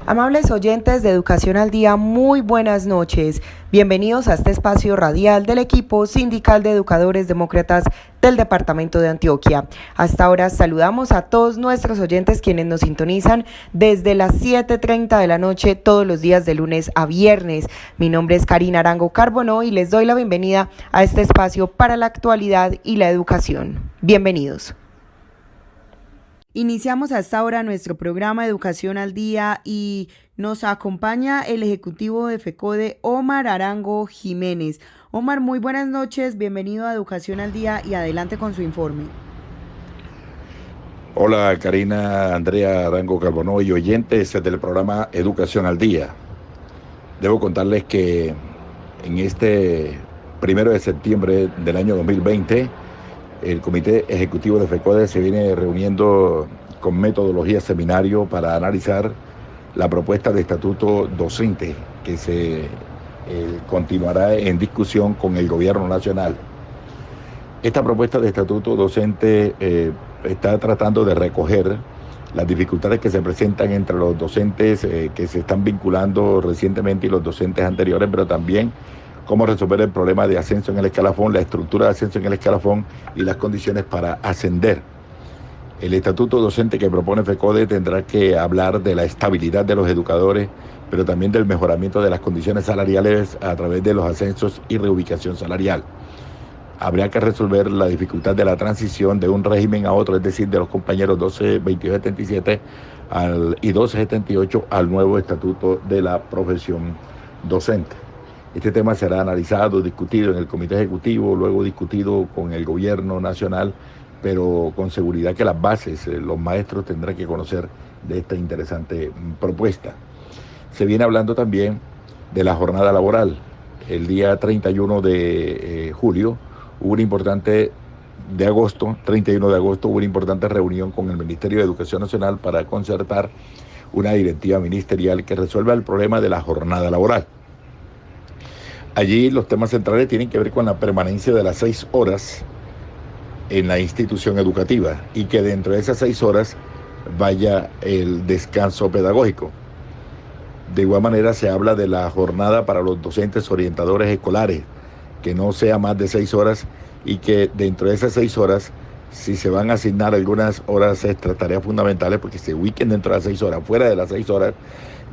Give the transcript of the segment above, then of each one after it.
Amables oyentes de Educación al Día, muy buenas noches. Bienvenidos a este espacio radial del equipo sindical de educadores demócratas del departamento de Antioquia. Hasta ahora saludamos a todos nuestros oyentes quienes nos sintonizan desde las 7:30 de la noche todos los días de lunes a viernes. Mi nombre es Karina Arango Carbonó y les doy la bienvenida a este espacio para la actualidad y la educación. Bienvenidos. Iniciamos a esta hora nuestro programa Educación al Día y nos acompaña el ejecutivo de FECODE, Omar Arango Jiménez. Omar, muy buenas noches, bienvenido a Educación al Día y adelante con su informe. Hola Karina, Andrea Arango Carbonó y oyentes del programa Educación al Día. Debo contarles que en este 1 de septiembre del año 2020, el Comité Ejecutivo de FECODE se viene reuniendo con metodología seminario para analizar la propuesta de estatuto docente que se continuará en discusión con el gobierno nacional. Esta propuesta de estatuto docente está tratando de recoger las dificultades que se presentan entre los docentes que se están vinculando recientemente y los docentes anteriores, pero también cómo resolver el problema de ascenso en el escalafón, la estructura de ascenso en el escalafón y las condiciones para ascender. El estatuto docente que propone FECODE tendrá que hablar de la estabilidad de los educadores, pero también del mejoramiento de las condiciones salariales a través de los ascensos y reubicación salarial. Habría que resolver la dificultad de la transición de un régimen a otro, es decir, de los compañeros 122277 y 1278 al nuevo estatuto de la profesión docente. Este tema será analizado, discutido en el Comité Ejecutivo, luego discutido con el Gobierno Nacional, pero con seguridad que las bases, los maestros tendrán que conocer de esta interesante propuesta. Se viene hablando también de la jornada laboral. El día 31 de julio hubo una importante, 31 de agosto, hubo una importante reunión con el Ministerio de Educación Nacional para concertar una directiva ministerial que resuelva el problema de la jornada laboral. Allí los temas centrales tienen que ver con la permanencia de las 6 horas en la institución educativa y que dentro de esas 6 horas vaya el descanso pedagógico. De igual manera se habla de la jornada para los docentes orientadores escolares, que no sea más de 6 horas y que dentro de esas 6 horas, si se van a asignar algunas horas extras, tareas fundamentales, porque se ubiquen dentro de las 6 horas, fuera de las 6 horas,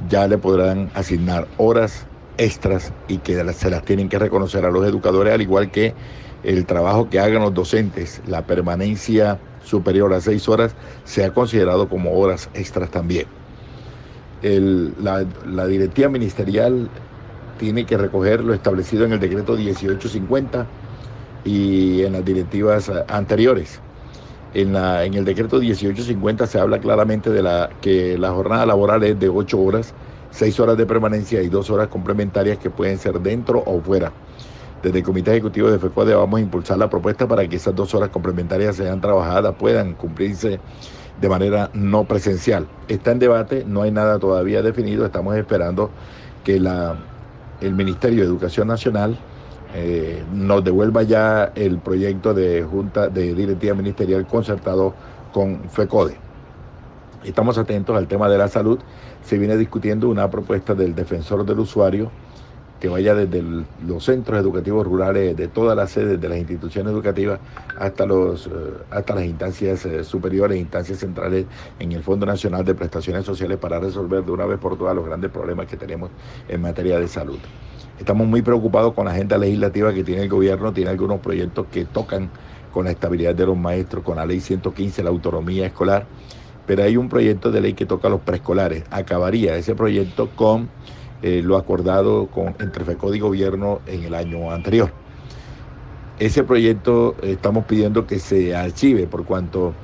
ya le podrán asignar horas extras y que se las tienen que reconocer a los educadores, al igual que el trabajo que hagan los docentes, la permanencia superior a 6 horas, sea considerado como horas extras también. La directiva ministerial tiene que recoger lo establecido en el decreto 1850 y en las directivas anteriores. En el decreto 1850 se habla claramente de que la jornada laboral es de 8 horas, 6 horas de permanencia y 2 horas complementarias que pueden ser dentro o fuera. Desde el Comité Ejecutivo de FECODE vamos a impulsar la propuesta para que esas 2 horas complementarias sean trabajadas, puedan cumplirse de manera no presencial. Está en debate, no hay nada todavía definido, estamos esperando que el Ministerio de Educación Nacional nos devuelva ya el proyecto de Junta de Directiva Ministerial concertado con FECODE. Estamos atentos al tema de la salud. Se viene discutiendo una propuesta del defensor del usuario que vaya desde los centros educativos rurales, de todas las sedes de las instituciones educativas hasta las instancias superiores, instancias centrales en el Fondo Nacional de Prestaciones Sociales para resolver de una vez por todas los grandes problemas que tenemos en materia de salud. Estamos muy preocupados con la agenda legislativa que tiene el gobierno, tiene algunos proyectos que tocan con la estabilidad de los maestros, con la ley 115, la autonomía escolar, pero hay un proyecto de ley que toca a los preescolares. Acabaría ese proyecto con lo acordado entre FECODE y gobierno en el año anterior. Ese proyecto estamos pidiendo que se archive por cuanto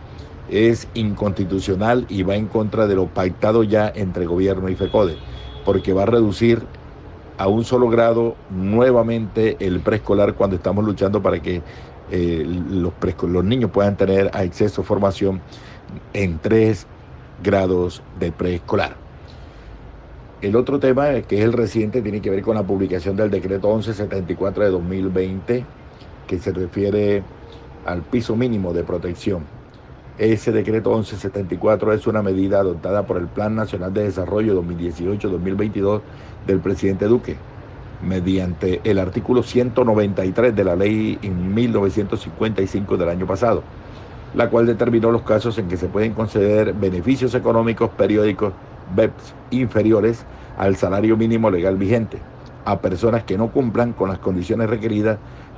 es inconstitucional y va en contra de lo pactado ya entre gobierno y FECODE, porque va a reducir a un solo grado nuevamente el preescolar cuando estamos luchando para que los niños puedan tener acceso a formación en 3 grados de preescolar. El otro tema, que es el reciente, tiene que ver con la publicación del decreto 1174 de 2020, que se refiere al piso mínimo de protección. Ese decreto 1174 es una medida adoptada por el Plan Nacional de Desarrollo 2018-2022 del presidente Duque, mediante el artículo 193 de la ley en 1955 del año pasado, la cual determinó los casos en que se pueden conceder beneficios económicos periódicos BEPS inferiores al salario mínimo legal vigente a personas que no cumplan con las condiciones requeridas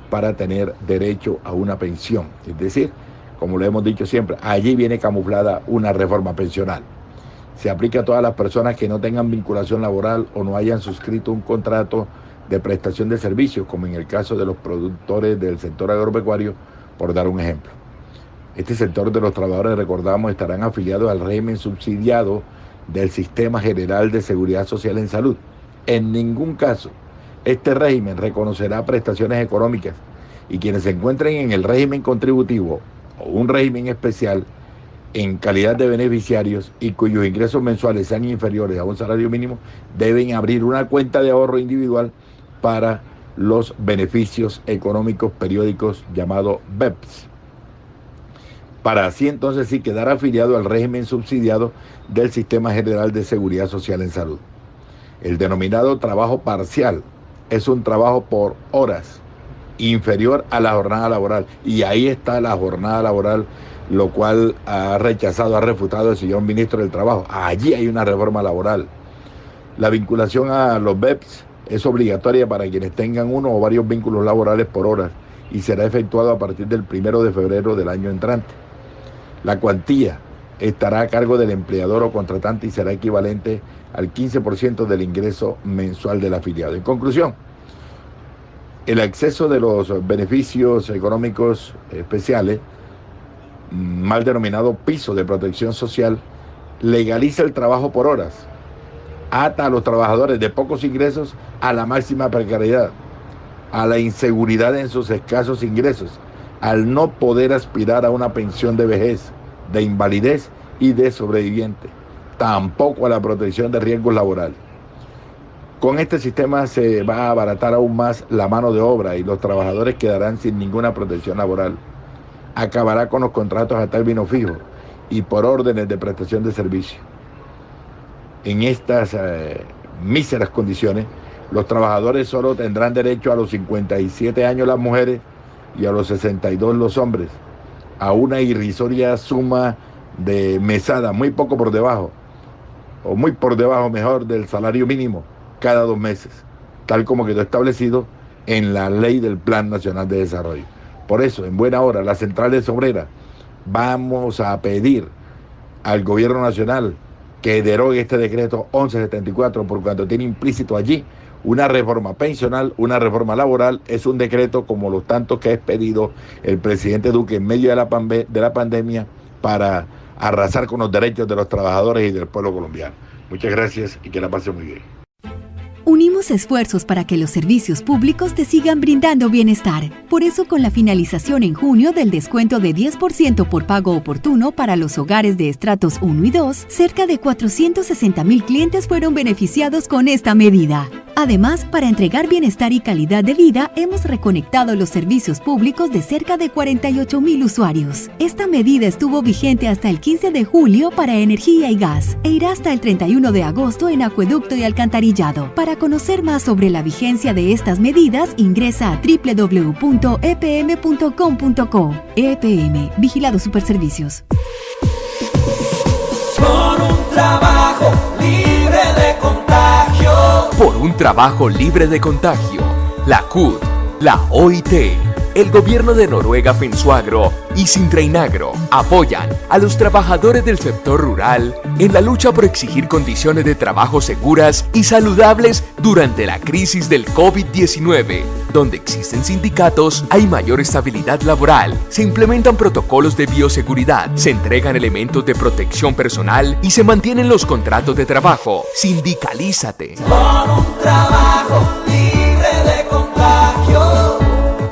para tener derecho a una pensión. Es decir, como lo hemos dicho siempre, allí viene camuflada una reforma pensional. Se aplica a todas las personas que no tengan vinculación laboral o no hayan suscrito un contrato de prestación de servicios, como en el caso de los productores del sector agropecuario, por dar un ejemplo. Este sector de los trabajadores, recordamos, estarán afiliados al régimen subsidiado del Sistema General de Seguridad Social en Salud. En ningún caso este régimen reconocerá prestaciones económicas, y quienes se encuentren en el régimen contributivo o un régimen especial en calidad de beneficiarios y cuyos ingresos mensuales sean inferiores a un salario mínimo, deben abrir una cuenta de ahorro individual para los beneficios económicos periódicos llamados BEPS, para así entonces sí quedar afiliado al régimen subsidiado del Sistema General de Seguridad Social en Salud. El denominado trabajo parcial es un trabajo por horas inferior a la jornada laboral, y ahí está la jornada laboral, lo cual ha rechazado, ha refutado el señor ministro del Trabajo. Allí hay una reforma laboral. La vinculación a los BEPS es obligatoria para quienes tengan uno o varios vínculos laborales por horas y será efectuado a partir del 1 de febrero del año entrante. La cuantía estará a cargo del empleador o contratante y será equivalente al 15% del ingreso mensual del afiliado. En conclusión, el acceso de los beneficios económicos especiales, mal denominado piso de protección social, legaliza el trabajo por horas, ata a los trabajadores de pocos ingresos a la máxima precariedad, a la inseguridad en sus escasos ingresos, al no poder aspirar a una pensión de vejez, de invalidez y de sobreviviente, tampoco a la protección de riesgos laborales. Con este sistema se va a abaratar aún más la mano de obra y los trabajadores quedarán sin ninguna protección laboral. Acabará con los contratos a término fijo y por órdenes de prestación de servicio. En estas míseras condiciones, los trabajadores solo tendrán derecho a los 57 años las mujeres y a los 62 los hombres, a una irrisoria suma de mesada, muy poco por debajo, o muy por debajo mejor, del salario mínimo cada 2 meses, tal como quedó establecido en la ley del Plan Nacional de Desarrollo. Por eso, en buena hora, las centrales obreras vamos a pedir al gobierno nacional que derogue este decreto 1174, por cuanto tiene implícito allí una reforma pensional, una reforma laboral. Es un decreto como los tantos que ha expedido el presidente Duque en medio de la pandemia para arrasar con los derechos de los trabajadores y del pueblo colombiano. Muchas gracias y que la pasen muy bien. Unimos esfuerzos para que los servicios públicos te sigan brindando bienestar. Por eso, con la finalización en junio del descuento de 10% por pago oportuno para los hogares de estratos 1 y 2, cerca de 460,000 clientes fueron beneficiados con esta medida. Además, para entregar bienestar y calidad de vida, hemos reconectado los servicios públicos de cerca de 48,000 usuarios. Esta medida estuvo vigente hasta el 15 de julio para energía y gas e irá hasta el 31 de agosto en acueducto y alcantarillado. Para conocer más sobre la vigencia de estas medidas, ingresa a www.epm.com.co. EPM, Vigilado Superservicios. Por un trabajo libre de contagio. Por un trabajo libre de contagio. La CUT, la OIT, el gobierno de Noruega Fensuagro y Sintreinagro apoyan a los trabajadores del sector rural en la lucha por exigir condiciones de trabajo seguras y saludables durante la crisis del COVID-19. Donde existen sindicatos, hay mayor estabilidad laboral, se implementan protocolos de bioseguridad, se entregan elementos de protección personal y se mantienen los contratos de trabajo. Sindicalízate. Por un trabajo libre de contagio.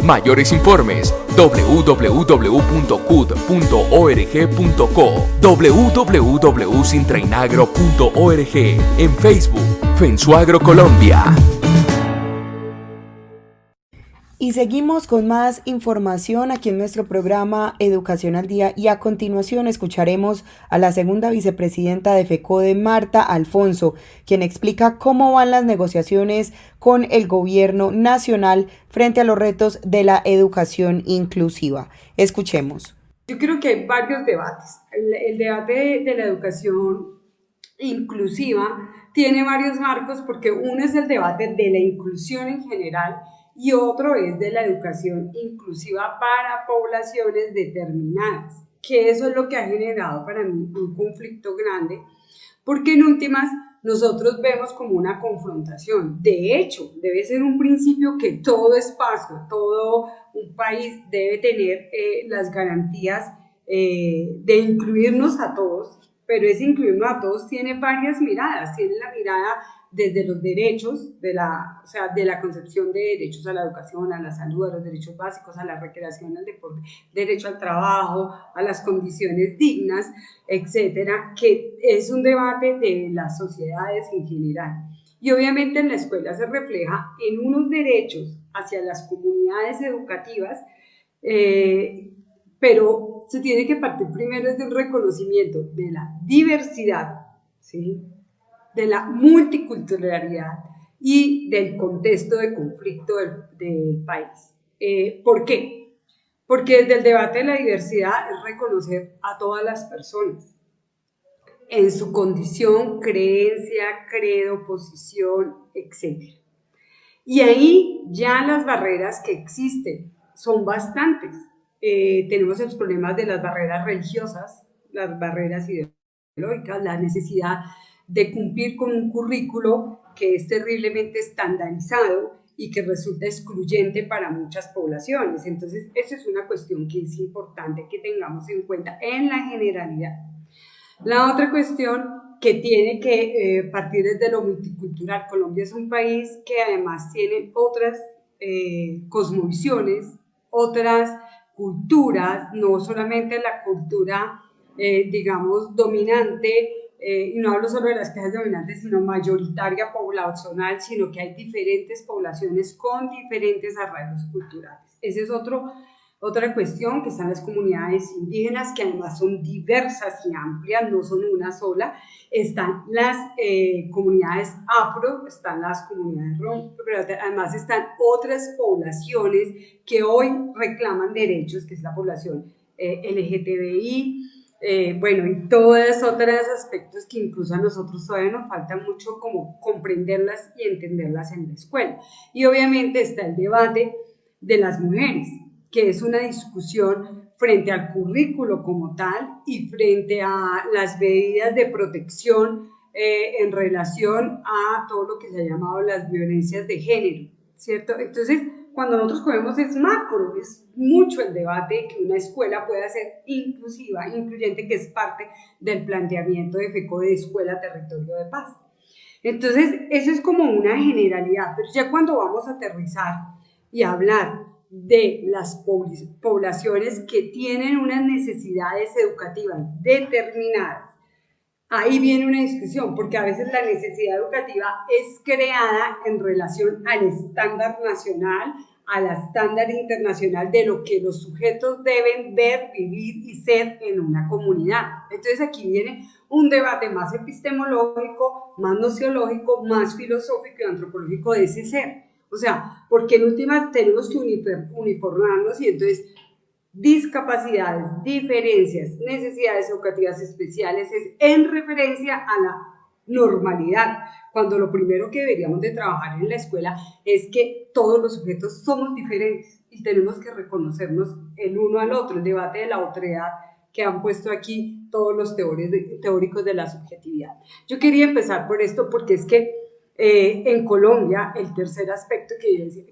Mayores informes www.cud.org.co, www.sintrainagro.org, en Facebook, Fensuagro Colombia. Y seguimos con más información aquí en nuestro programa Educación al Día y a continuación escucharemos a la segunda vicepresidenta de FECODE, Marta Alfonso, quien explica cómo van las negociaciones con el gobierno nacional frente a los retos de la educación inclusiva. Escuchemos. Yo creo que hay varios debates. El debate de la educación inclusiva tiene varios marcos porque uno es el debate de la inclusión en general y otro es de la educación inclusiva para poblaciones determinadas, que eso es lo que ha generado para mí un conflicto grande, porque en últimas nosotros vemos como una confrontación. De hecho, debe ser un principio que todo espacio, todo un país debe tener las garantías de incluirnos a todos, pero ese incluirnos a todos tiene varias miradas. Tiene la mirada desde los derechos, de la concepción de derechos a la educación, a la salud, a los derechos básicos, a la recreación, al deporte, derecho al trabajo, a las condiciones dignas, etcétera, que es un debate de las sociedades en general. Y obviamente en la escuela se refleja en unos derechos hacia las comunidades educativas, pero se tiene que partir primero desde un reconocimiento de la diversidad, ¿sí?, de la multiculturalidad y del contexto de conflicto del país. ¿Por qué? Porque desde el debate de la diversidad es reconocer a todas las personas en su condición, creencia, credo, posición, etc. Y ahí ya las barreras que existen son bastantes. Tenemos los problemas de las barreras religiosas, las barreras ideológicas, la necesidad de cumplir con un currículo que es terriblemente estandarizado y que resulta excluyente para muchas poblaciones. Entonces, esa es una cuestión que es importante que tengamos en cuenta en la generalidad. La otra cuestión que tiene que partir desde lo multicultural. Colombia es un país que además tiene otras cosmovisiones, otras culturas, no solamente la cultura, digamos, dominante, y no hablo solo de las clases dominantes, sino mayoritaria poblacional, sino que hay diferentes poblaciones con diferentes arraigos culturales. Esa es otra cuestión, que están las comunidades indígenas, que además son diversas y amplias, no son una sola. Están las comunidades afro, están las comunidades rom, pero además están otras poblaciones que hoy reclaman derechos, que es la población LGTBI, bueno, y todos otros aspectos que incluso a nosotros todavía nos falta mucho como comprenderlas y entenderlas en la escuela. Y obviamente está el debate de las mujeres, que es una discusión frente al currículo como tal y frente a las medidas de protección en relación a todo lo que se ha llamado las violencias de género, ¿cierto? Entonces, cuando nosotros cogemos es macro, es mucho el debate que una escuela pueda ser inclusiva, incluyente, que es parte del planteamiento de FECODE de Escuela Territorio de Paz. Entonces, eso es como una generalidad, pero ya cuando vamos a aterrizar y hablar de las poblaciones que tienen unas necesidades educativas determinadas, ahí viene una discusión, porque a veces la necesidad educativa es creada en relación al estándar nacional, al estándar internacional de lo que los sujetos deben ver, vivir y ser en una comunidad. Entonces aquí viene un debate más epistemológico, más nociológico, más filosófico y antropológico de ese ser. O sea, porque en últimas tenemos que uniformarnos y entonces discapacidades, diferencias, necesidades educativas especiales es en referencia a la normalidad, cuando lo primero que deberíamos de trabajar en la escuela es que todos los sujetos somos diferentes y tenemos que reconocernos el uno al otro, el debate de la otredad que han puesto aquí todos los teóricos de la subjetividad. Yo quería empezar por esto porque es que en Colombia, el tercer aspecto que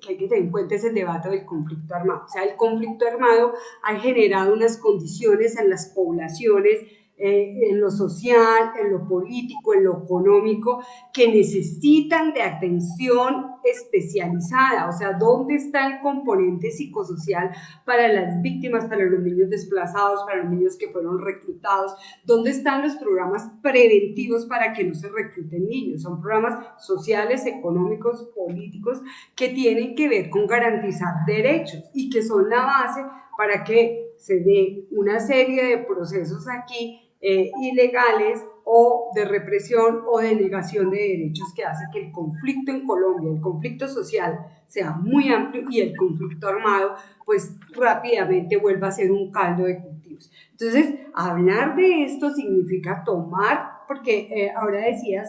hay que tener en cuenta es el debate del conflicto armado. O sea, el conflicto armado ha generado unas condiciones en las poblaciones en lo social, en lo político, en lo económico, que necesitan de atención especializada. O sea, ¿dónde está el componente psicosocial para las víctimas, para los niños desplazados, para los niños que fueron reclutados? ¿Dónde están los programas preventivos para que no se recluten niños? Son programas sociales, económicos, políticos, que tienen que ver con garantizar derechos y que son la base para que se dé una serie de procesos aquí ilegales o de represión o de negación de derechos que hace que el conflicto en Colombia, el conflicto social, sea muy amplio y el conflicto armado pues rápidamente vuelva a ser un caldo de cultivos. Entonces, hablar de esto significa tomar, porque ahora decía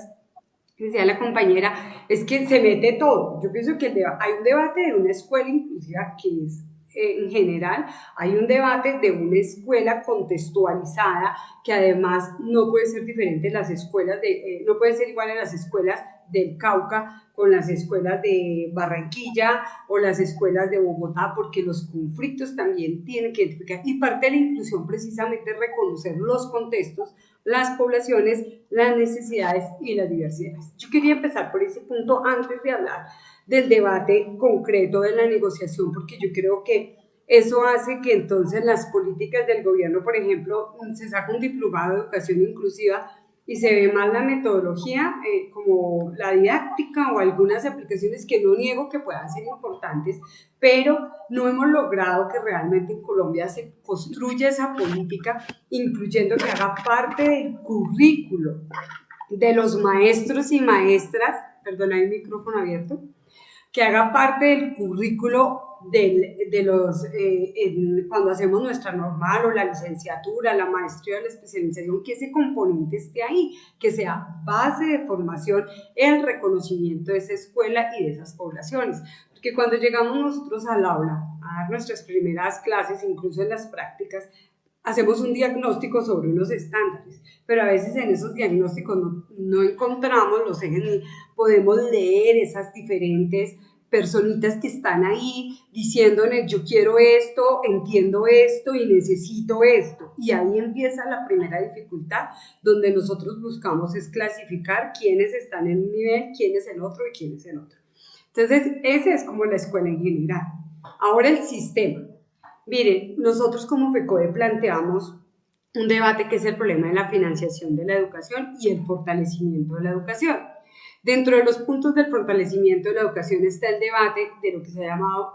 la compañera, es que se mete todo. Yo pienso que hay un debate de una escuela inclusiva que es en general, hay un debate de una escuela contextualizada que además no puede ser diferente en las escuelas, no puede ser igual en las escuelas del Cauca con las escuelas de Barranquilla o las escuelas de Bogotá, porque los conflictos también tienen que identificar, y parte de la inclusión precisamente es reconocer los contextos, las poblaciones, las necesidades y las diversidades. Yo quería empezar por ese punto antes de hablar del debate concreto de la negociación, porque yo creo que eso hace que entonces las políticas del gobierno, por ejemplo, se saca un diplomado de educación inclusiva y se ve más la metodología como la didáctica o algunas aplicaciones que no niego que puedan ser importantes, pero no hemos logrado que realmente en Colombia se construya esa política, incluyendo que haga parte del currículo de los maestros y maestras, perdón, hay un micrófono abierto, que haga parte del currículo cuando hacemos nuestra normal o la licenciatura, la maestría o la especialización, que ese componente esté ahí, que sea base de formación, el reconocimiento de esa escuela y de esas poblaciones. Porque cuando llegamos nosotros al aula a dar nuestras primeras clases, incluso en las prácticas, hacemos un diagnóstico sobre unos estándares, pero a veces en esos diagnósticos no encontramos los ejes ni podemos leer esas diferentes personitas que están ahí diciéndole yo quiero esto, entiendo esto y necesito esto. Y ahí empieza la primera dificultad, donde nosotros buscamos es clasificar quiénes están en un nivel, quién es el otro y quién es el otro. Entonces, esa es como la escuela en general. Ahora el sistema. Miren, nosotros como FECODE planteamos un debate que es el problema de la financiación de la educación y el fortalecimiento de la educación. Dentro de los puntos del fortalecimiento de la educación está el debate de lo que se ha llamado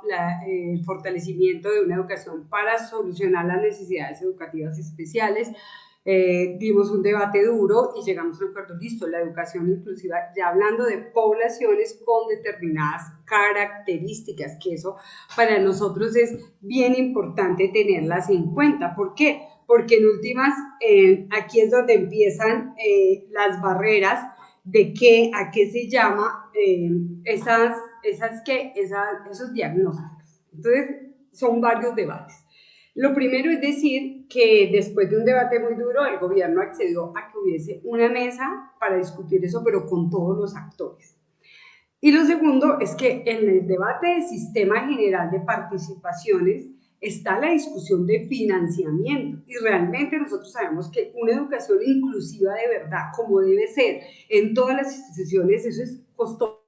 el fortalecimiento de una educación para solucionar las necesidades educativas especiales. Dimos un debate duro y llegamos a un acuerdo, listo, la educación inclusiva, ya hablando de poblaciones con determinadas características, que eso para nosotros es bien importante tenerlas en cuenta. ¿Por qué? Porque en últimas, aquí es donde empiezan las barreras de a qué se llama esos diagnósticos. Entonces, son varios debates. Lo primero es decir que después de un debate muy duro, el gobierno accedió a que hubiese una mesa para discutir eso, pero con todos los actores. Y lo segundo es que en el debate del sistema general de participaciones está la discusión de financiamiento, y realmente nosotros sabemos que una educación inclusiva de verdad, como debe ser en todas las instituciones, eso es costoso.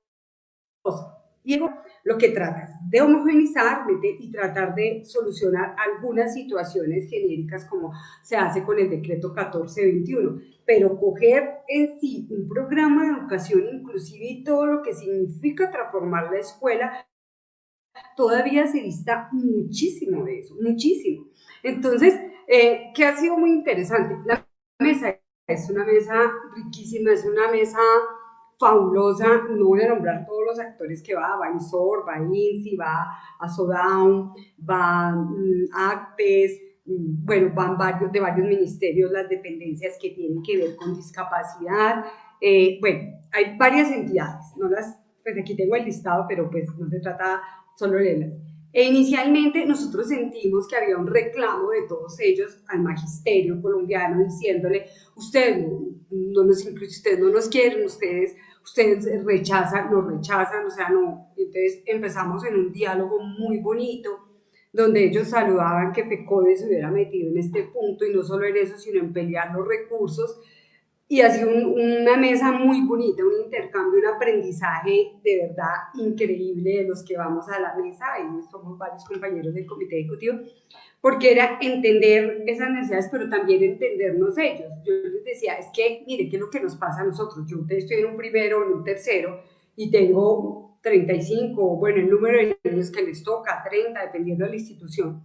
Y lo que trata es de homogeneizar y tratar de solucionar algunas situaciones genéricas como se hace con el decreto 1421, pero coger en sí un programa de educación inclusiva y todo lo que significa transformar la escuela, todavía se dista muchísimo de eso, muchísimo. Entonces, ¿qué ha sido muy interesante? La mesa es una mesa riquísima, es una mesa fabulosa, no voy a nombrar todos los actores que va INSOR, va INSI, va ASODAUN, va ACPES, bueno, van de varios ministerios, las dependencias que tienen que ver con discapacidad, bueno, hay varias entidades, pues aquí tengo el listado, pero pues no se trata solo de leerlas. Inicialmente nosotros sentimos que había un reclamo de todos ellos al magisterio colombiano diciéndole, ustedes no nos incluyen, ustedes no nos quieren, ustedes rechazan, nos rechazan, o sea, no. Entonces empezamos en un diálogo muy bonito, donde ellos saludaban que FECODE se hubiera metido en este punto, y no solo en eso, sino en pelear los recursos, y ha sido una mesa muy bonita, un intercambio, un aprendizaje de verdad increíble de los que vamos a la mesa, y somos varios compañeros del comité ejecutivo, porque era entender esas necesidades, pero también entendernos ellos. Yo les decía, es que, mire, ¿qué es lo que nos pasa a nosotros? Yo estoy en un primero, en un tercero, y tengo 35, bueno, el número de niños que les toca, 30, dependiendo de la institución.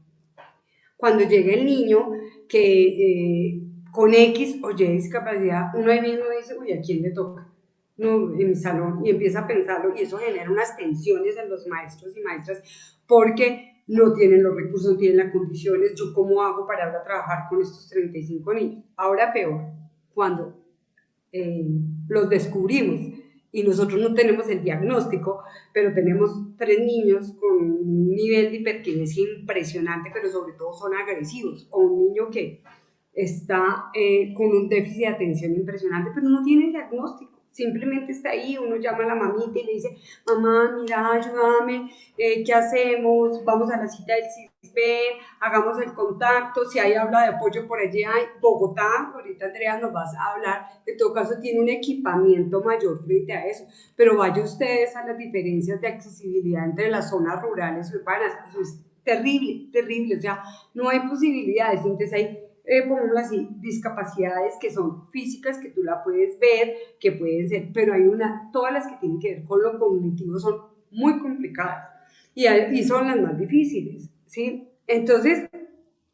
Cuando llega el niño que con X o Y discapacidad, uno ahí mismo dice, uy, ¿a quién le toca? No, en mi salón, y empieza a pensarlo, y eso genera unas tensiones en los maestros y maestras, porque no tienen los recursos, no tienen las condiciones. ¿Yo cómo hago para ahora trabajar con estos 35 niños? Ahora peor, cuando los descubrimos y nosotros no tenemos el diagnóstico, pero tenemos 3 niños con un nivel de hiperquinesia impresionante, pero sobre todo son agresivos, o un niño que está con un déficit de atención impresionante, pero no tiene diagnóstico. Simplemente está ahí, uno llama a la mamita y le dice, mamá, mira, ayúdame, ¿qué hacemos? Vamos a la cita del CISBEN, hagamos el contacto, si hay habla de apoyo por allí, hay Bogotá, ahorita Andrea nos vas a hablar, en todo caso tiene un equipamiento mayor frente a eso, pero vaya ustedes a las diferencias de accesibilidad entre las zonas rurales y urbanas, eso es terrible, terrible, o sea, no hay posibilidades, entonces hay pongámoslo así, discapacidades que son físicas, que tú la puedes ver, que pueden ser, pero hay todas las que tienen que ver con lo cognitivo son muy complicadas y son las más difíciles, ¿sí? Entonces,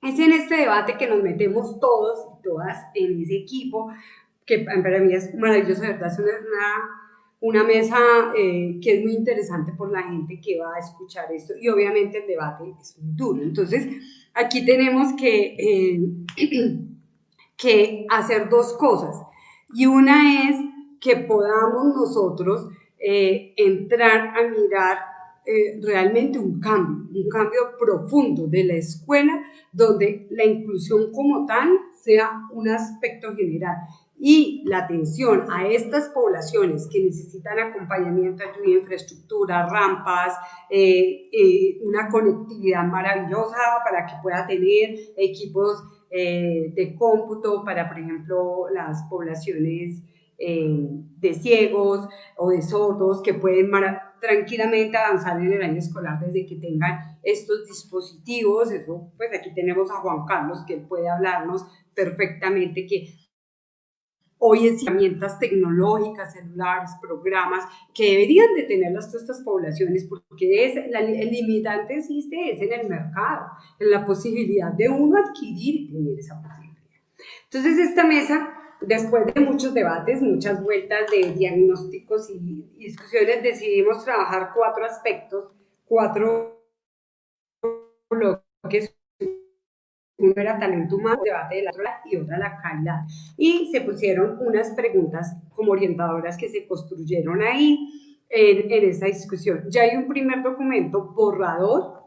es en este debate que nos metemos todos y todas en ese equipo, que para mí es maravilloso, de verdad, es una mesa que es muy interesante por la gente que va a escuchar esto, y obviamente el debate es muy duro. Entonces, aquí tenemos que hacer 2 cosas, y una es que podamos nosotros entrar a mirar realmente un cambio profundo de la escuela, donde la inclusión como tal sea un aspecto general, y la atención a estas poblaciones que necesitan acompañamiento, ayuda, infraestructura, rampas, una conectividad maravillosa para que pueda tener equipos de cómputo para, por ejemplo, las poblaciones de ciegos o de sordos, que pueden tranquilamente avanzar en el año escolar desde que tengan estos dispositivos. Eso, pues aquí tenemos a Juan Carlos, que puede hablarnos perfectamente, que hoy es herramientas tecnológicas, celulares, programas, que deberían de tenerlas todas estas poblaciones, porque el limitante existe es en el mercado, en la posibilidad de uno adquirir y tener esa posibilidad. Entonces, esta mesa, después de muchos debates, muchas vueltas de diagnósticos y discusiones, decidimos trabajar 4 aspectos, 4 bloques. Uno era talento humano, debate de la otra, y otra la calidad. Y se pusieron unas preguntas como orientadoras que se construyeron ahí en esta discusión. Ya hay un primer documento borrador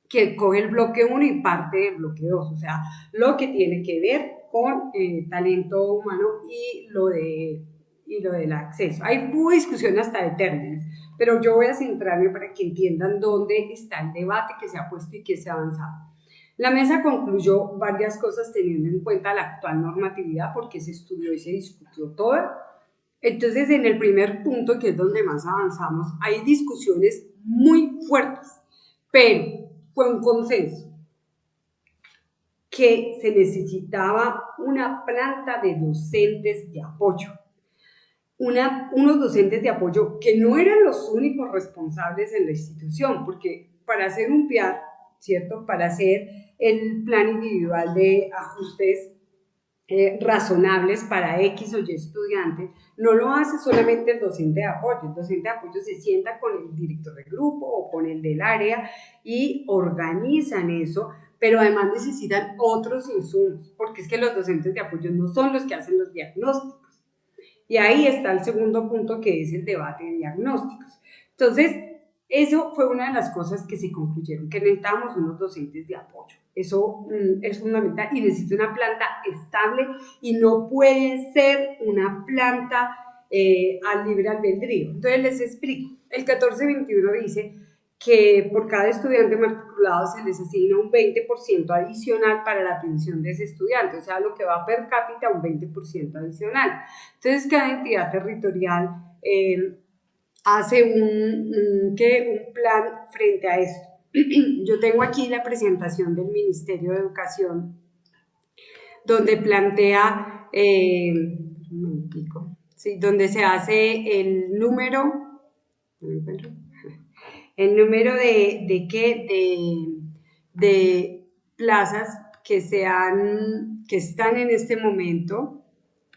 que coge el bloque 1 y parte del bloque 2, o sea, lo que tiene que ver con talento humano y lo del acceso. Hay discusión hasta de términos, pero yo voy a centrarme para que entiendan dónde está el debate que se ha puesto y que se ha avanzado. La mesa concluyó varias cosas teniendo en cuenta la actual normatividad, porque se estudió y se discutió toda. Entonces, en el primer punto, que es donde más avanzamos, hay discusiones muy fuertes, pero fue un consenso que se necesitaba una planta de docentes de apoyo. Unos docentes de apoyo que no eran los únicos responsables en la institución, porque para hacer un PIAR, ¿cierto? Para hacer el plan individual de ajustes razonables para X o Y estudiantes, no lo hace solamente el docente de apoyo. El docente de apoyo se sienta con el director de grupo o con el del área y organizan eso, pero además necesitan otros insumos, porque es que los docentes de apoyo no son los que hacen los diagnósticos. Y ahí está el segundo punto, que es el debate de diagnósticos. Entonces, eso fue una de las cosas que se concluyeron, que necesitamos unos docentes de apoyo. Eso es fundamental, y necesita una planta estable, y no puede ser una planta al libre albedrío. Entonces les explico. El 1421 dice que por cada estudiante matriculado se les asigna un 20% adicional para la atención de ese estudiante, o sea, lo que va per cápita un 20% adicional. Entonces, cada entidad territorial hace un plan frente a esto. Yo tengo aquí la presentación del Ministerio de Educación, donde plantea, donde se hace el número de plazas que están en este momento.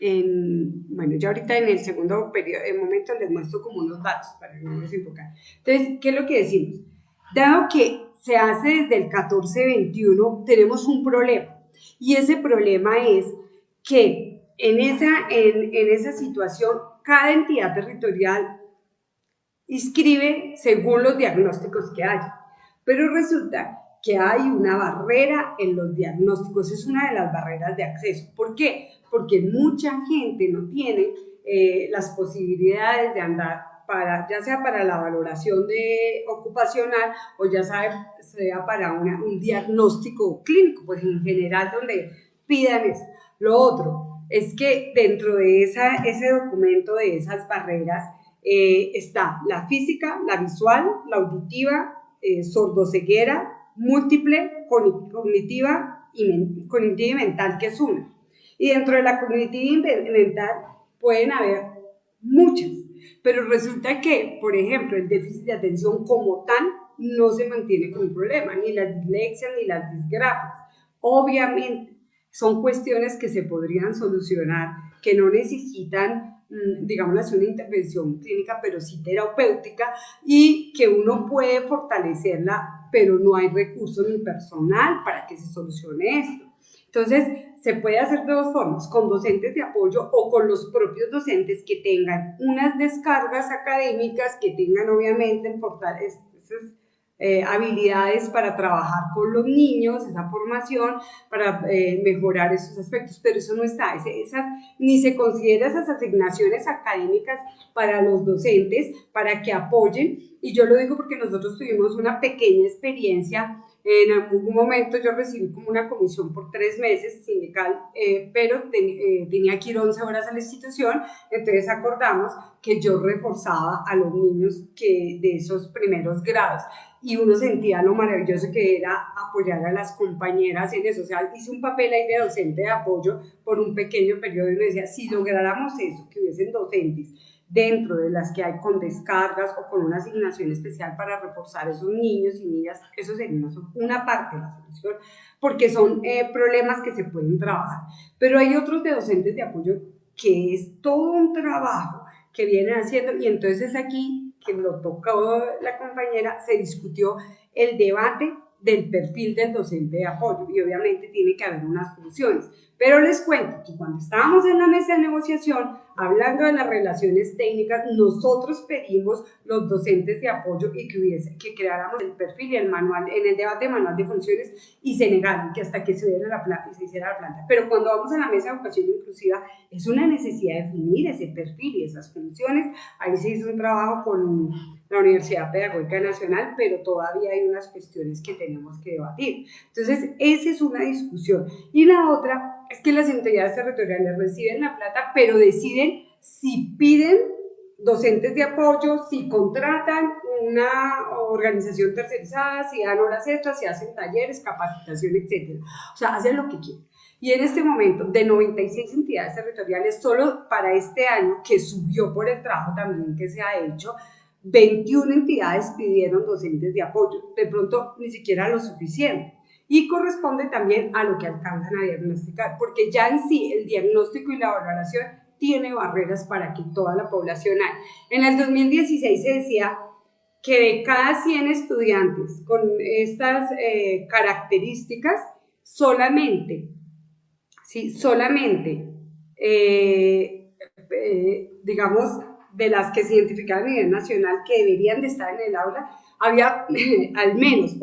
Bueno, ya ahorita en el segundo momento les muestro como unos datos para no nos enfocar. Entonces, ¿qué es lo que decimos? Dado que se hace desde el 14-21, tenemos un problema, y ese problema es que en esa situación cada entidad territorial inscribe según los diagnósticos que haya, pero resulta que hay una barrera en los diagnósticos, es una de las barreras de acceso. ¿Por qué? Porque mucha gente no tiene las posibilidades de andar ya sea para la valoración ocupacional o ya sea para un diagnóstico clínico, pues en general donde pidan eso. Lo otro es que dentro de ese documento, de esas barreras, está la física, la visual, la auditiva, sordoceguera, múltiple, cognitiva y mental, que es una. Y dentro de la cognitiva y mental pueden haber muchas, pero resulta que, por ejemplo, el déficit de atención como tal no se mantiene como un problema, ni las dislexias ni las disgrafias. Obviamente, son cuestiones que se podrían solucionar, que no necesitan, digamos así, una intervención clínica, pero sí terapéutica, y que uno puede fortalecerla, pero no hay recursos ni personal para que se solucione esto. Entonces, se puede hacer de dos formas, con docentes de apoyo o con los propios docentes que tengan unas descargas académicas, que tengan obviamente esas habilidades para trabajar con los niños, esa formación para mejorar esos aspectos, pero eso no está, ni se considera esas asignaciones académicas para los docentes para que apoyen. Y yo lo digo porque nosotros tuvimos una pequeña experiencia. En algún momento yo recibí como una comisión por 3 meses sindical, pero tenía que ir 11 horas a la institución, entonces acordamos que yo reforzaba a los niños de esos primeros grados, y uno sentía lo maravilloso que era apoyar a las compañeras en eso. O sea, hice un papel ahí de docente de apoyo por un pequeño periodo, y me decía, si lográramos eso, que hubiesen docentes dentro de las que hay con descargas o con una asignación especial para reforzar a esos niños y niñas, eso sería una parte de la solución, porque son problemas que se pueden trabajar. Pero hay otros de docentes de apoyo que es todo un trabajo que vienen haciendo, y entonces aquí, que lo tocó la compañera, se discutió el debate del perfil del docente de apoyo, y obviamente tiene que haber unas soluciones. Pero les cuento que cuando estábamos en la mesa de negociación, hablando de las relaciones técnicas, nosotros pedimos los docentes de apoyo y que creáramos el perfil y el manual, en el debate manual de funciones, y se negaron, que hasta que se hiciera la planta. Pero cuando vamos a la mesa de educación inclusiva, es una necesidad de definir ese perfil y esas funciones. Ahí se hizo un trabajo con la Universidad Pedagógica Nacional, pero todavía hay unas cuestiones que tenemos que debatir. Entonces, esa es una discusión. Y la otra es que las entidades territoriales reciben la plata, pero deciden si piden docentes de apoyo, si contratan una organización tercerizada, si dan horas extras, si hacen talleres, capacitación, etc. O sea, hacen lo que quieren. Y en este momento, de 96 entidades territoriales, solo para este año, que subió por el trabajo también que se ha hecho, 21 entidades pidieron docentes de apoyo, de pronto ni siquiera lo suficiente, y corresponde también a lo que alcanzan a diagnosticar, porque ya en sí el diagnóstico y la valoración tiene barreras para que toda la población haya. En el 2016 se decía que de cada 100 estudiantes con estas características, solamente, digamos, de las que se identificaban a nivel nacional que deberían de estar en el aula, había al menos,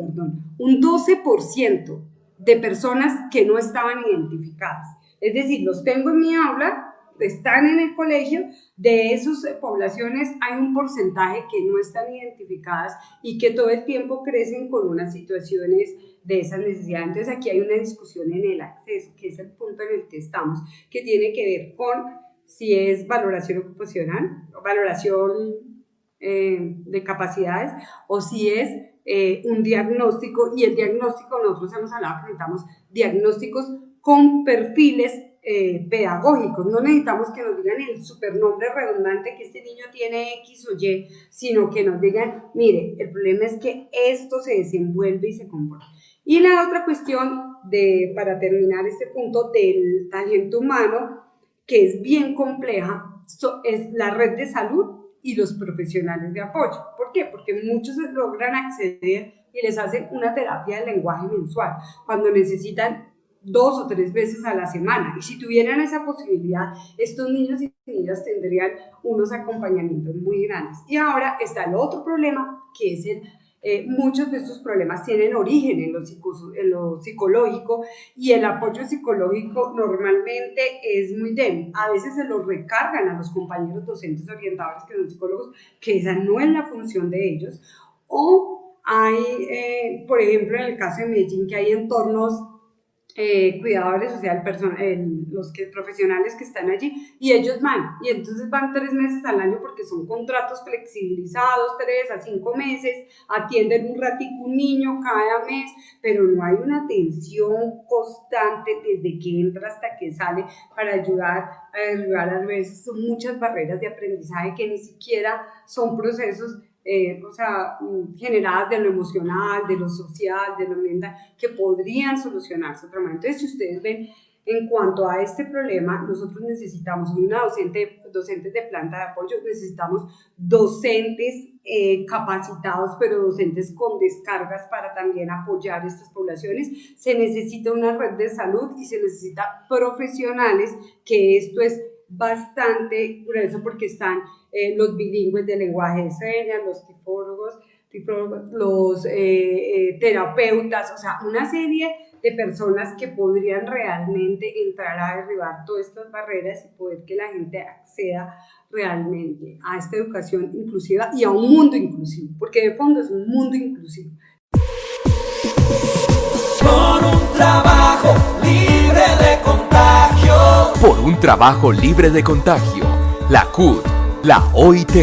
un 12% de personas que no estaban identificadas. Es decir, los tengo en mi aula, están en el colegio, de esas poblaciones hay un porcentaje que no están identificadas y que todo el tiempo crecen con unas situaciones de esas necesidades. Entonces aquí hay una discusión en el acceso, que es el punto en el que estamos, que tiene que ver con si es valoración ocupacional, valoración de capacidades, o si es un diagnóstico, y el diagnóstico, nosotros hemos hablado, presentamos diagnósticos con perfiles pedagógicos. No necesitamos que nos digan el supernombre redundante que este niño tiene X o Y, sino que nos digan, mire, el problema es que esto se desenvuelve y se comporta. Y la otra cuestión, para terminar este punto del talento humano, que es bien compleja, es la red de salud y los profesionales de apoyo. ¿Por qué? Porque muchos logran acceder y les hacen una terapia de lenguaje mensual, cuando necesitan 2 o 3 veces a la semana. Y si tuvieran esa posibilidad, estos niños y niñas tendrían unos acompañamientos muy grandes. Y ahora está el otro problema, que es muchos de estos problemas tienen origen en lo psicológico, y el apoyo psicológico normalmente es muy débil. A veces se lo recargan a los compañeros docentes orientadores, que son psicólogos, que esa no es la función de ellos. O hay, por ejemplo, en el caso de Medellín, que hay entornos cuidadores, o sea, los profesionales que están allí, y ellos y entonces van 3 meses al año, porque son contratos flexibilizados, 3 a 5 meses, atienden un ratico un niño cada mes, pero no hay una atención constante desde que entra hasta que sale para ayudar a derribar. A veces son muchas barreras de aprendizaje que ni siquiera son procesos generadas de lo emocional, de lo social, de lo mental, que podrían solucionarse de otra manera. Entonces, si ustedes ven, en cuanto a este problema, nosotros necesitamos docentes de planta de apoyo, necesitamos docentes capacitados, pero docentes con descargas para también apoyar a estas poblaciones. Se necesita una red de salud y se necesita profesionales, que esto es bastante grueso, porque están los bilingües de lenguaje de señas, los tipólogos, los terapeutas, o sea, una serie de personas que podrían realmente entrar a derribar todas estas barreras y poder que la gente acceda realmente a esta educación inclusiva y a un mundo inclusivo, porque de fondo es un mundo inclusivo. Por un trabajo libre de contagio. Por un trabajo libre de contagio, la CUT, la OIT,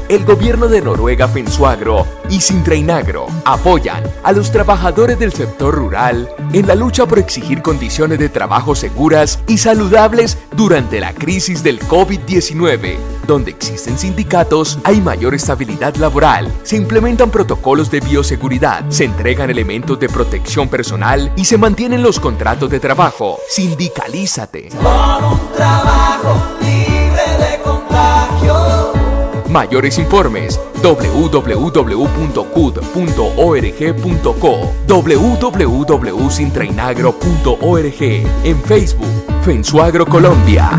el gobierno de Noruega Finsuagro y Sintreinagro apoyan a los trabajadores del sector rural en la lucha por exigir condiciones de trabajo seguras y saludables durante la crisis del COVID-19. Donde existen sindicatos, hay mayor estabilidad laboral, se implementan protocolos de bioseguridad, se entregan elementos de protección personal y se mantienen los contratos de trabajo. Sindicalízate. Por un trabajo libre de contagio. Mayores informes www.cud.org.co, www.sintrainagro.org, en Facebook, Finsuagro Colombia.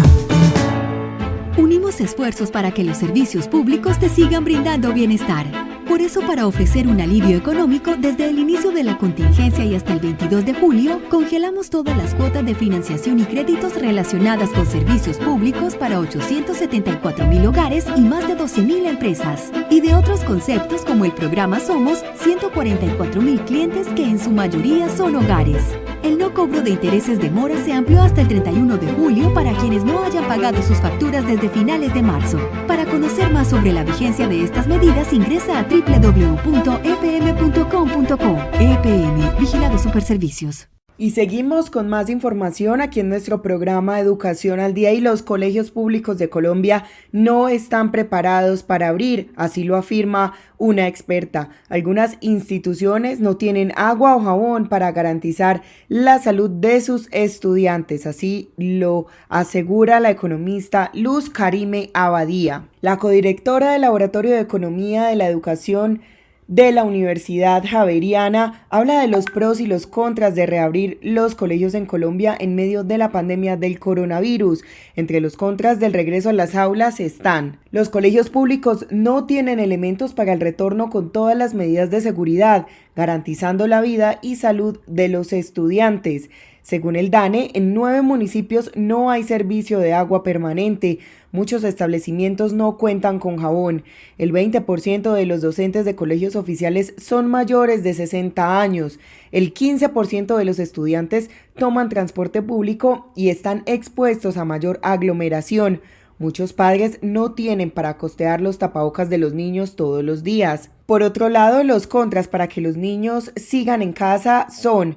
Unimos esfuerzos para que los servicios públicos te sigan brindando bienestar. Por eso, para ofrecer un alivio económico, desde el inicio de la contingencia y hasta el 22 de julio, congelamos todas las cuotas de financiación y créditos relacionadas con servicios públicos para 874,000 hogares y más de 12,000 empresas. Y de otros conceptos como el programa Somos, 144,000 clientes que en su mayoría son hogares. El no cobro de intereses de mora se amplió hasta el 31 de julio para quienes no hayan pagado sus facturas desde finales de marzo. Para conocer más sobre la vigencia de estas medidas, ingresa a www.epm.com.co. EPM, Vigilado Superservicios. Y seguimos con más información aquí en nuestro programa Educación al Día. Y los colegios públicos de Colombia no están preparados para abrir, así lo afirma una experta. Algunas instituciones no tienen agua o jabón para garantizar la salud de sus estudiantes, así lo asegura la economista Luz Karime Abadía. La codirectora del Laboratorio de Economía de la Educación de la Universidad Javeriana habla de los pros y los contras de reabrir los colegios en Colombia en medio de la pandemia del coronavirus. Entre los contras del regreso a las aulas están: los colegios públicos no tienen elementos para el retorno con todas las medidas de seguridad, garantizando la vida y salud de los estudiantes. Según el DANE, en 9 municipios no hay servicio de agua permanente. Muchos establecimientos no cuentan con jabón. El 20% de los docentes de colegios oficiales son mayores de 60 años. El 15% de los estudiantes toman transporte público y están expuestos a mayor aglomeración. Muchos padres no tienen para costear los tapabocas de los niños todos los días. Por otro lado, los contras para que los niños sigan en casa son: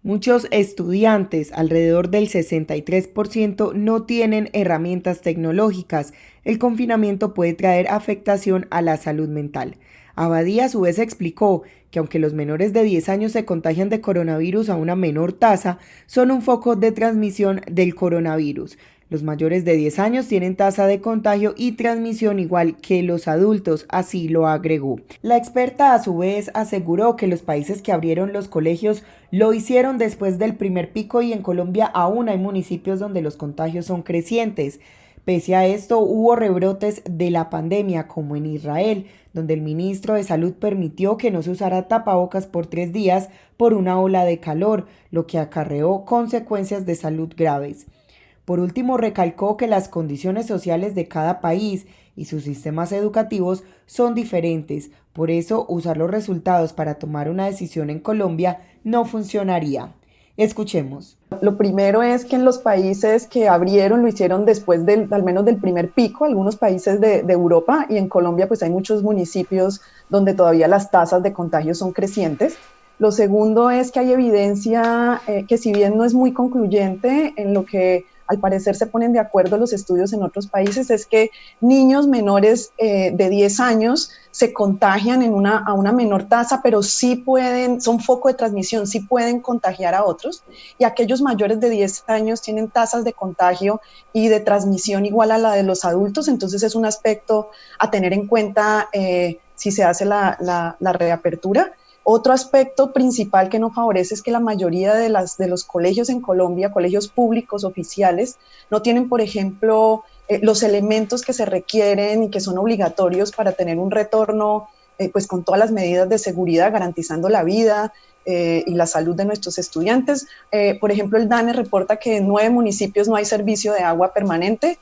muchos estudiantes, alrededor del 63%, no tienen herramientas tecnológicas. El confinamiento puede traer afectación a la salud mental. Abadía a su vez explicó que aunque los menores de 10 años se contagian de coronavirus a una menor tasa, son un foco de transmisión del coronavirus. Los mayores de 10 años tienen tasa de contagio y transmisión igual que los adultos, así lo agregó. La experta a su vez aseguró que los países que abrieron los colegios lo hicieron después del primer pico y en Colombia aún hay municipios donde los contagios son crecientes. Pese a esto, hubo rebrotes de la pandemia, como en Israel, donde el ministro de Salud permitió que no se usara tapabocas por 3 días por una ola de calor, lo que acarreó consecuencias de salud graves. Por último, recalcó que las condiciones sociales de cada país y sus sistemas educativos son diferentes, por eso usar los resultados para tomar una decisión en Colombia no funcionaría. Escuchemos. Lo primero es que en los países que abrieron lo hicieron después al menos del primer pico, algunos países de Europa, y en Colombia pues hay muchos municipios donde todavía las tasas de contagio son crecientes. Lo segundo es que hay evidencia que si bien no es muy concluyente en lo que al parecer se ponen de acuerdo los estudios en otros países, es que niños menores de 10 años se contagian a una menor tasa, pero sí son foco de transmisión, sí pueden contagiar a otros, y aquellos mayores de 10 años tienen tasas de contagio y de transmisión igual a la de los adultos, entonces es un aspecto a tener en cuenta si se hace la reapertura. Otro aspecto principal que no favorece es que la mayoría de los colegios en Colombia, colegios públicos oficiales, no tienen, por ejemplo, los elementos que se requieren y que son obligatorios para tener un retorno pues con todas las medidas de seguridad, garantizando la vida y la salud de nuestros estudiantes. Por ejemplo, el DANE reporta que en 9 municipios no hay servicio de agua permanente,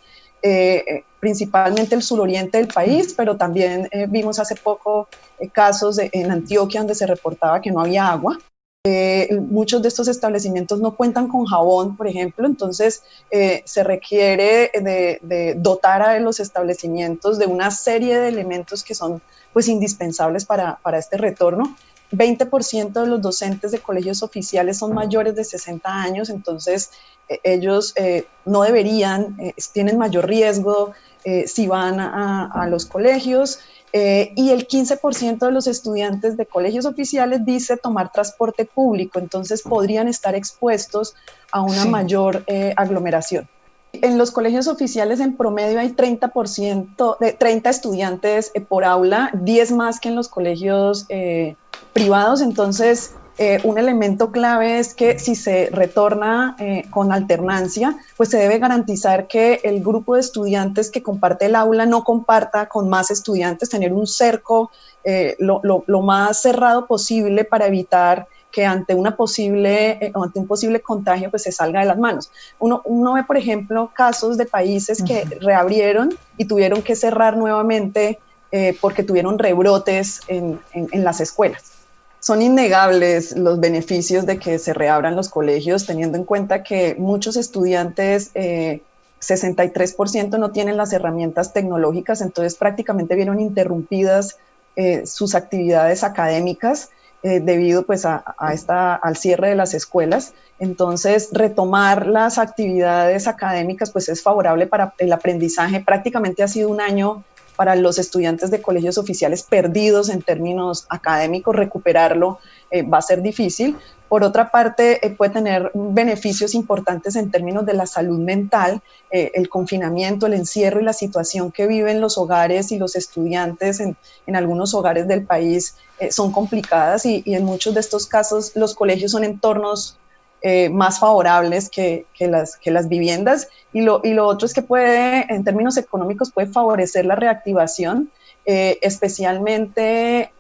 principalmente el suroriente del país, pero también vimos hace poco casos en Antioquia donde se reportaba que no había agua. Muchos de estos establecimientos no cuentan con jabón, por ejemplo, entonces se requiere de dotar a los establecimientos de una serie de elementos que son pues indispensables para este retorno. 20% de los docentes de colegios oficiales son mayores de 60 años, entonces ellos no deberían, tienen mayor riesgo si van a los colegios, y el 15% de los estudiantes de colegios oficiales dice tomar transporte público, entonces podrían estar expuestos a una mayor aglomeración. En los colegios oficiales en promedio hay 30 estudiantes por aula, 10 más que en los colegios privados, entonces un elemento clave es que si se retorna con alternancia, pues se debe garantizar que el grupo de estudiantes que comparte el aula no comparta con más estudiantes, tener un cerco lo más cerrado posible para evitar que ante un posible contagio pues se salga de las manos. Uno ve, por ejemplo, casos de países que reabrieron y tuvieron que cerrar nuevamente porque tuvieron rebrotes en las escuelas. Son innegables los beneficios de que se reabran los colegios, teniendo en cuenta que muchos estudiantes, 63% no tienen las herramientas tecnológicas, entonces prácticamente vieron interrumpidas sus actividades académicas debido pues al cierre de las escuelas. Entonces retomar las actividades académicas pues es favorable para el aprendizaje. Prácticamente ha sido un año para los estudiantes de colegios oficiales perdidos en términos académicos, recuperarlo va a ser difícil. Por otra parte, puede tener beneficios importantes en términos de la salud mental. El confinamiento, el encierro y la situación que viven los hogares y los estudiantes en algunos hogares del país son complicadas y en muchos de estos casos los colegios son entornos más favorables que las viviendas. Y lo otro es que puede, en términos económicos, puede favorecer la reactivación, especialmente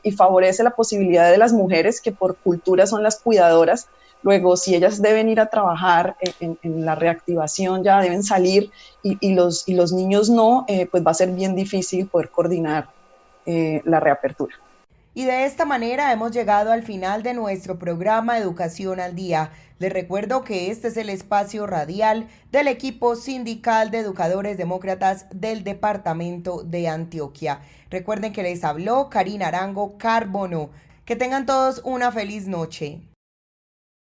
y favorece la posibilidad de las mujeres que por cultura son las cuidadoras. Luego, si ellas deben ir a trabajar en la reactivación, ya deben salir y los niños no, pues va a ser bien difícil poder coordinar la reapertura. Y de esta manera hemos llegado al final de nuestro programa Educación al Día. Les recuerdo que este es el espacio radial del equipo sindical de educadores demócratas del departamento de Antioquia. Recuerden que les habló Karina Arango Carbono. Que tengan todos una feliz noche.